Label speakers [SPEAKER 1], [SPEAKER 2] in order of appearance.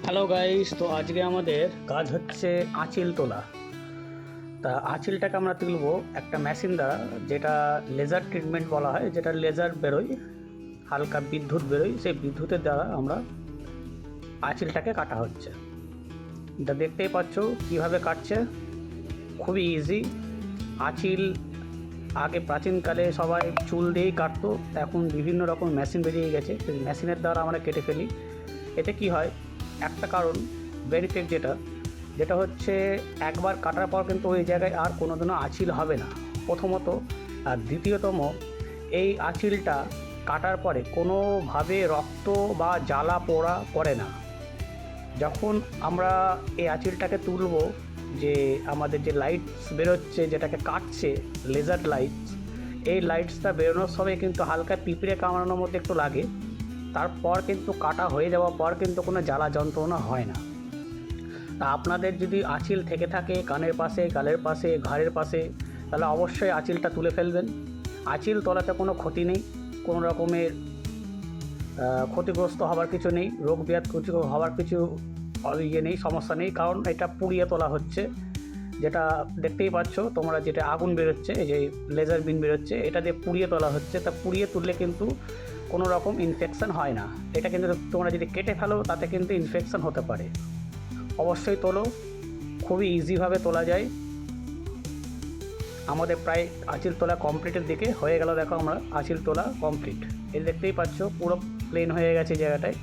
[SPEAKER 1] Hello guys, তো আজকে আমাদের কাজ হচ্ছে আঁচিল তোলা। তা আঁচিলটাকে আমরা তুলবো একটা মেশিন দ্বারা, যেটা লেজার ট্রিটমেন্ট বলা হয়, যেটা লেজার বেরোয়, হালকা বিদ্যুৎ বেরোয়, সেই বিদ্যুতের দ্বারা আমরা আঁচিলটাকে কাটা হচ্ছে। এটা দেখতেই পাচ্ছ কীভাবে কাটছে, খুবই ইজি। আঁচিল আগে প্রাচীনকালে সবাই চুল দিয়েই কাটতো, এখন বিভিন্ন রকম মেশিন বেরিয়ে গেছে, সেই মেশিনের দ্বারা আমরা কেটে ফেলি। এতে কি হয়, একটা কারণ বেনিফিট যেটা হচ্ছে একবার কাটার পর কিন্তু ওই জায়গায় আর কোনোদিনও আঁচিল হবে না, প্রথমত। আর দ্বিতীয়তম, এই আঁচিলটা কাটার পরে কোনোভাবে রক্ত বা জ্বালা পোড়া করে না। যখন আমরা এই আঁচিলটাকে তুলব, যে আমাদের যে লাইটস বেরোচ্ছে যেটাকে কাটছে, লেজার লাইটস, এই লাইটসটা বেরোনোর সময় কিন্তু হালকা পিঁপড়ে কামড়ানোর মধ্যে একটু লাগে। তারপর কিন্তু কাটা হয়ে যাওয়ার পর কিন্তু কোনো জ্বালা যন্ত্রণা হয় না। তা আপনাদের যদি আঁচিল থেকে থাকে কানের পাশে, গালের পাশে, ঘাড়ের পাশে, তাহলে অবশ্যই আঁচিলটা তুলে ফেলবেন। আঁচিল তোলাতে কোনো ক্ষতি নেই, কোনো রকমের ক্ষতিগ্রস্ত হওয়ার কিছু নেই, রোগ ব্যাধ কিছু হওয়ার কিছু নেই, সমস্যা নেই। কারণ এটা পুড়িয়ে তোলা হচ্ছে, যেটা দেখতেই পাচ্ছ তোমরা, যেটা আগুন বেরোচ্ছে, এই যে লেজার বিন বেরোচ্ছে, এটা দিয়ে পুড়িয়ে তোলা হচ্ছে। তা পুড়িয়ে তুললে কিন্তু কোনো রকম ইনফেকশান হয় না। এটা কিন্তু তোমরা যদি কেটে ফেলো তাতে কিন্তু ইনফেকশান হতে পারে। অবশ্যই তোলো, খুবই ইজিভাবে তোলা যায়। আমাদের প্রায় আঁচিল তোলা কমপ্লিটের দিকে হয়ে গেল। দেখো, আমরা আঁচিল তোলা কমপ্লিট। এই দেখতেই পাচ্ছ পুরো প্লেন হয়ে গেছে জায়গাটায়।